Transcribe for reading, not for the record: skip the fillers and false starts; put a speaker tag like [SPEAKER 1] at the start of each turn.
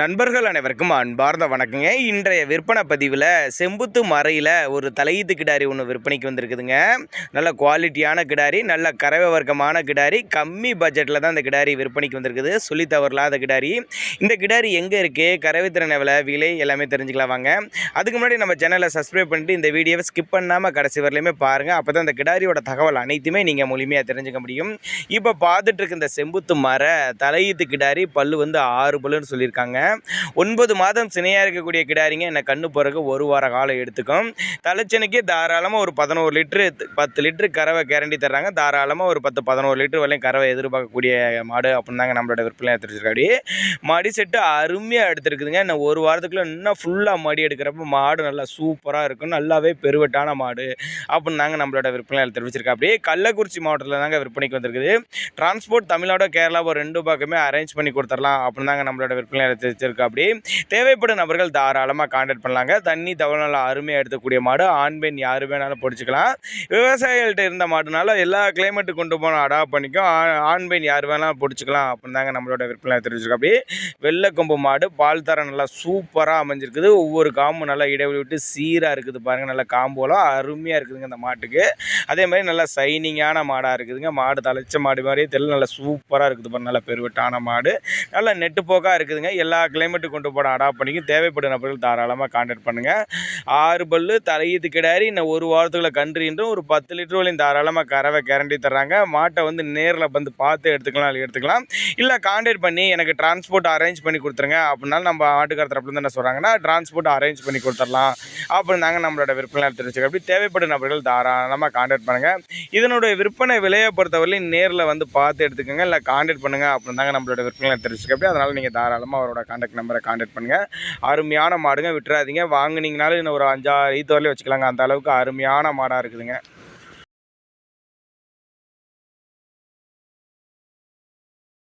[SPEAKER 1] நண்பர்கள் அனைவருக்கும் அன்பார்ந்த வணக்கங்க. இன்றைய விற்பனை பதிவில் செம்புத்து மறையில் ஒரு தலையீத்து கிடாரி ஒன்று விற்பனைக்கு வந்திருக்குதுங்க. நல்ல குவாலிட்டியான கிடாரி, நல்ல கறவை வர்க்கமான கிடாரி, கம்மி பட்ஜெட்டில் தான் இந்த கிடாரி விற்பனைக்கு வந்திருக்குது. சொல்லி தவறில்லாத கிடாரி. இந்த கிடாரி எங்கே இருக்குது, கறவைத்திறன் எவ்வளோ, விலை எல்லாமே தெரிஞ்சுக்கலாம் வாங்க. அதுக்கு முன்னாடி நம்ம சேனலை சப்ஸ்கிரைப் பண்ணிட்டு இந்த வீடியோவை ஸ்கிப் பண்ணாமல் கடைசி வரலையுமே பாருங்கள். அப்போ தான் இந்த கிடாரியோட தகவல் அனைத்துமே நீங்கள் முழுமையாக தெரிஞ்சுக்க முடியும். இப்போ பார்த்துட்டு இருக்க இந்த செம்புத்து மர தலையீத்து கிடாரி பல்லு வந்து 6 பல்லுன்னு சொல்லியிருக்காங்க. 9 மாதம் சினையாக இருக்கக்கூடிய கிடாரிங்க என்ன கண்ணு போகிறக்கு 1 வார காலம் எடுத்துக்கும். தலைச்சனுக்கே தாராளமாக ஒரு 11 லிட்ரு 10 லிட்ரு கறவை கேரண்டி தர்றாங்க. தாராளமாக ஒரு 10-11 லிட்ரு வரையும் கறவை எதிர்பார்க்கக்கூடிய மாடு அப்படின்னு தாங்க நம்மளோட விற்பனை எடுத்துருக்காடி. மடி செட்டு அருமையாக எடுத்துருக்குதுங்க. இன்னும் 1 வாரத்துக்குள்ளே இன்னும் ஃபுல்லாக மடி எடுக்கிறப்ப மாடு நல்லா சூப்பராக இருக்கும். நல்லாவே பெருவெட்டான மாடு அப்படின்னு தாங்க நம்மளோட விற்பனை தெரிவிச்சிருக்கா. அப்படியே கள்ளக்குறிச்சி மாவட்டத்தில் தாங்க விற்பனைக்கு வந்திருக்குது. டிரான்ஸ்போர்ட் தமிழ்நாடு கேரளா ஒரு 2 பக்கமே அரேஞ்ச் பண்ணி கொடுத்துடலாம் அப்படின்னு தாங்க நம்மளோட விற்பனை தெரிவிச்சிருக்கா. அப்படி தேவைப்படும் நபர்கள் தாராளமாக கான்டாக்ட் பண்ணலாங்க. தண்ணி தவறுனால அருமையாக எடுக்கக்கூடிய மாடு, ஆண் பெண் யாரு வேணாலும் பிடிச்சிக்கலாம். விவசாயிகள்கிட்ட இருந்த மாடுனால எல்லா கிளைமேட்டுக்கு கொண்டு போனால் அடாப்ட் பண்ணிக்கும். ஆண் பெண் யார் வேணாலும் பிடிச்சிக்கலாம் அப்படின்னு தாங்க நம்மளோட விற்பனை தெரிவிச்சிருக்கோம். அப்படி வெள்ளை கொம்பு மாடு, பால் தரம் நல்லா சூப்பராக அமைஞ்சிருக்குது. ஒவ்வொரு காம்பும் நல்லா இடைவெளி விட்டு சீராக இருக்குது பாருங்கள். நல்லா காம்போலாம் அருமையாக இருக்குதுங்க இந்த மாட்டுக்கு. அதே மாதிரி நல்லா சைனிங்கான மாடாக இருக்குதுங்க. மாடு தலைச்ச மாடு மாதிரியே தெரியல, நல்லா சூப்பராக இருக்குது பாருங்கள். நல்லா பெருவெட்டான மாடு, நல்லா நெட்டு போக்காக இருக்குதுங்க. எல்லா கிளைமேட்டுக்கு கொண்டு போட அடாப்ட் பண்ணிக்கும். தேவைப்படும் நபர்கள் தாராளமாக கான்டாக்ட் பண்ணுங்கள். 6 பல்லு தலையீத்து கிடாரி, இன்னும் 1 வாரத்துக்குள்ள கன்றுன்றும் ஒரு 10 லிட்டர் வரையும் தாராளமாக கறவை கேரண்டி தர்றாங்க. மாட்டை வந்து நேரில் வந்து பார்த்து எடுத்துக்கலாம். இல்லை கான்டாக்ட் பண்ணி எனக்கு டிரான்ஸ்போர்ட் அரேஞ்ச் பண்ணி கொடுத்துருங்க அப்படின்னாலும் நம்ம ஆட்டுக்கார தரப்புலேருந்து என்ன சொல்கிறாங்கன்னா டிரான்ஸ்போர்ட் அரேஞ்ச் பண்ணி கொடுத்துடலாம் அப்படின்னு தாங்க நம்மளோட விற்பனை தெரிவிச்சுக்க. அப்படி தேவைப்படும் நபர்கள் தாராளமாக கான்டாக்ட் பண்ணுங்கள். இதனுடைய விற்பனை விலையை பொறுத்தவரையிலும் நேரில் வந்து பார்த்து எடுத்துக்கோங்க. இல்லை கான்டாக்ட் பண்ணுங்கள் அப்படின்னு தாங்க நம்மளோட விற்பனை தெரிவிச்சுக்க. அப்படி அதனால் நீங்கள் தாராளமாக அவரோட கான்டாக்ட் நம்பரை கான்டாக்ட் பண்ணுங்கள். அருமையான மாடுங்க, விட்டுறாதீங்க. வாங்கினீங்கனாலும் இன்னும் ஒரு 5-6 ஈத்து வரலையும் வச்சுக்கலாங்க. அந்த அளவுக்கு அருமையான மாடாக இருக்குதுங்க.